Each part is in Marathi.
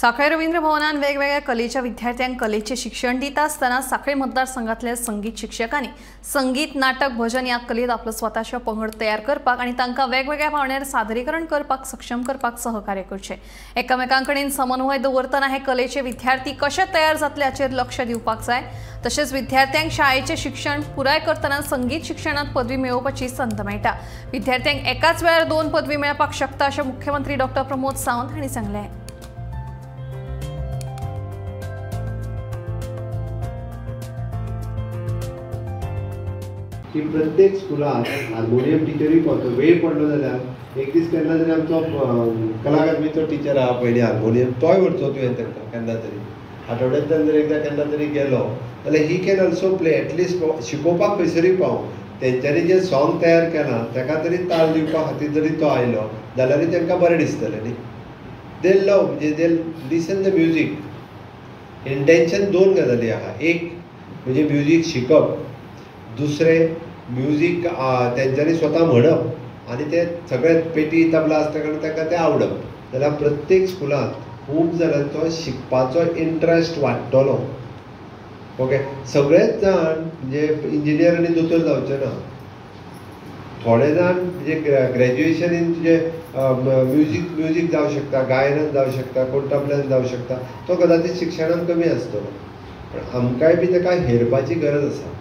सांखळे रवींद्र भवनात वेगवेगळ्या कलेच्या विद्यार्थ्यांक कलेचे शिक्षण दिता आसतना सांखळे मतदारसंघातल्या संगीत शिक्षकांनी संगीत, नाटक, भजन या कलेत आपलो स्वताचे पंगड तयार करपाक आणि तांकां वेगवेगळ्या पावंड्यार सादरीकरण करपाक सक्षम करपाक सहकार्य करचे। एकामेकांकडेन समन्वय दवरतना हे कलेचे विद्यार्थी कशे तयार जातले हाचेर लक्ष दिवपाक जाय। तशेंच विद्यार्थ्यांक शाळेचे शिक्षण पुराय करतना संगीत शिक्षणात पदवी मेळोवपाची संद मेळटा। विद्यार्थ्यांक एकाच वेळार 2 पदवी मेळपाक शकता अशें मुख्यमंत्री डॉ. प्रमोद सावंत हांणी सांगलें। की प्रत्येक स्कुलात हार्मोनियम टिचरी पावता वेळ पडलो जाल्यार एक दीस केन्ना तरी आमचो कला अकादमीचो टीचर आहा पयलीं हार्मोनियम तोय व्हरचो तुवें तांकां केन्ना तरी आठवड्यांतल्यान जर एकदां केन्ना तरी गेलो जाल्यार he can also play at least शिकोवपाक खंयसरी पावूं तेंच्यांनी जे सॉंग तयार केलां ताका तरी ताल दिवपा खातीर जरी तो आयलो जाल्यारूय तांकां बरें दिसतलें न्ही। दे लव म्हणजे they listen the music. Intention 2 गजाली आहा, एक म्हणजे म्युजीक शिकप, दुसरें म्युजीक तेंच्यांनी स्वता म्हणप आनी ते सगळे पेटी तबला आसता कारण ताका तें आवडप जाल्यार प्रत्येक स्कुलांत खूब जाणांचो शिकपाचो इंट्रस्ट वाडटलो। ओके, सगळेच जाण म्हणजे इंजिनियर आनी दोतोर जावचे ना। थोडे जाण म्हणजे ग्रॅज्युएशन इन तुजे म्युजीक जावं शकता, गायनान जावं शकता, कोण तबल्यान जावं शकता, तो कदाचित शिक्षणान कमी आसतलो पण आमकांय बी ताका हेरपाची गरज आसा।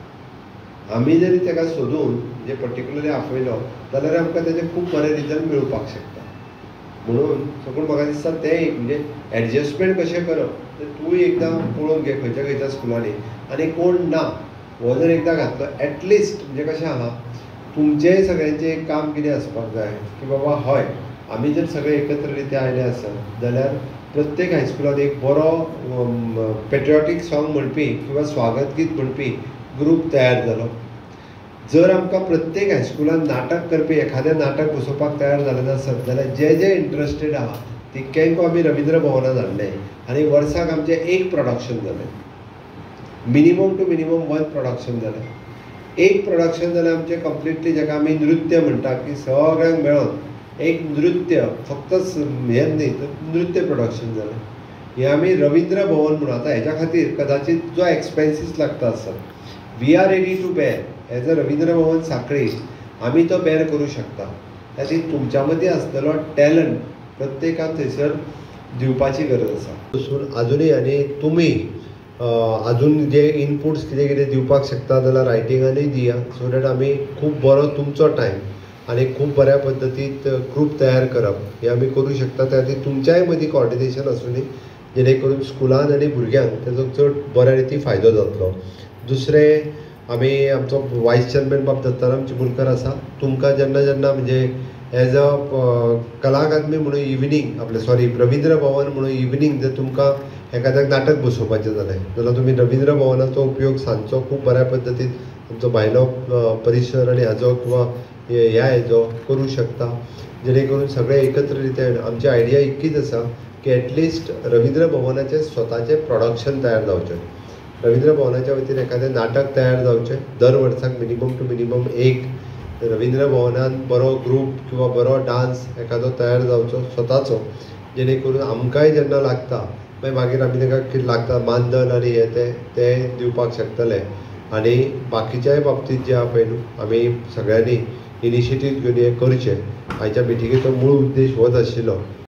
आमी जरी ताका सोदून म्हणजे पर्टिक्युलरली आपयलो जाल्यार आमकां तेजे खूब बरे रिजल्ट मेळोवपाक शकता। म्हणून सकून म्हाका दिसता तें एक म्हणजे एडजस्टमेंट कशें करप तर तूंय एकदां पळोवन घे खंयच्या खंयच्या स्कुलांनी आनी कोण ना हो जर एकदां घातलो एटलिस्ट म्हणजे कशें आहा तुमचेंय सगळ्यांचें एक काम कितें आसपाक जाय की बाबा हय आमी जर सगळे एकत्र रित्या आयले आसत जाल्यार प्रत्येक हायस्कुलांत एक बरो पेट्रिऑटीक सॉंग म्हणपी किंवा स्वागत गीत म्हणपी ग्रूप तयार जालो। जर आमकां प्रत्येक हायस्कुलान नाटक करपी एखादें नाटक बसोवपाक तयार जालें आसत जाल्यार जे जे इंट्रस्टेड आहा तितक्यांक आमी रवींद्र भवनांत हाडले आनी वर्साक आमचें एक प्रोडक्शन जालें। मिनिमम टू मिनिमम 1 प्रोडक्शन जालें। एक प्रोडक्शन जाल्यार आमचें कंप्लिटली जाका आमी नृत्य म्हणटा की सगळ्यांक मेळोन एक नृत्य फक्त हें न्ही तर नृत्य प्रोडक्शन जालें। हें आमी रवींद्र भवन म्हणून आतां हेच्या खातीर कदाचित जो एक्सपेन्सीस लागता आसत we are ready to bear as a Rabindra Bhavan Sankhali आमी तो बेर करूं शकता। खातीर तुमच्या मदीं आसतलो टॅलंट प्रत्येकान थंयसर दिवपाची गरज आसा। आजुनूय आनी तुमी अजून जे इनपुट्स कितें कितें दिवपाक शकता जाल्यार रायटिंगानूय दिया सो दॅट आमी खूब बरो तुमचो टायम आनी खूब बऱ्या पद्दतीत ग्रूप तयार करप हें आमी करूं शकता। त्या खातीर तुमच्याय मदीं कॉर्डिनेशन आसूं न्ही जेणे करून स्कुलान आनी भुरग्यांक तेजो चड बऱ्या रिती फायदो जातलो। दुसरें आमी आमचो वायस चेअरमॅन बाब दत्ताराम चिमुलकर आसा तुमकां जेन्ना जेन्ना म्हणजे एज अ कला अकादमी म्हणून इवनिंग रवींद्र भवन म्हणून इवनिंग जर तुमकां एखाद्याक नाटक बसोवपाचें जालें जाल्यार तुमी रवींद्र भवनाचो उपयोग सांजचो खूब बऱ्या पद्दतीन तुमचो भायलो परिसर आनी हाजो किंवा ह्या हेजो करूं शकता जेणे करून सगळे एकत्र रितीन आमची आयडिया इतकीच आसा की एटलिस्ट रवींद्र भवनाचें स्वताचें प्रोडक्शन तयार जावचें। रवींद्र भवनाच्या वतीन एखादें नाटक तयार जावचें दर वर्साक मिनिमम टू मिनिमम एक रवींद्र भवनान बरो ग्रूप किंवा बरो डान्स एखादो तयार जावचो स्वताचो जेणे करून आमकांय जेन्ना लागता मागीर आमी ताका कितें लागता मानधन आनी हें तें दिवपाक शकतले। आनी बाकीच्याय बाबतींत जे आहा पळय न्हू आमी सगळ्यांनी इनिशिएटीव घेवन हें करचें। आयच्या मिटिंगेचो मूळ उद्देश होच आशिल्लो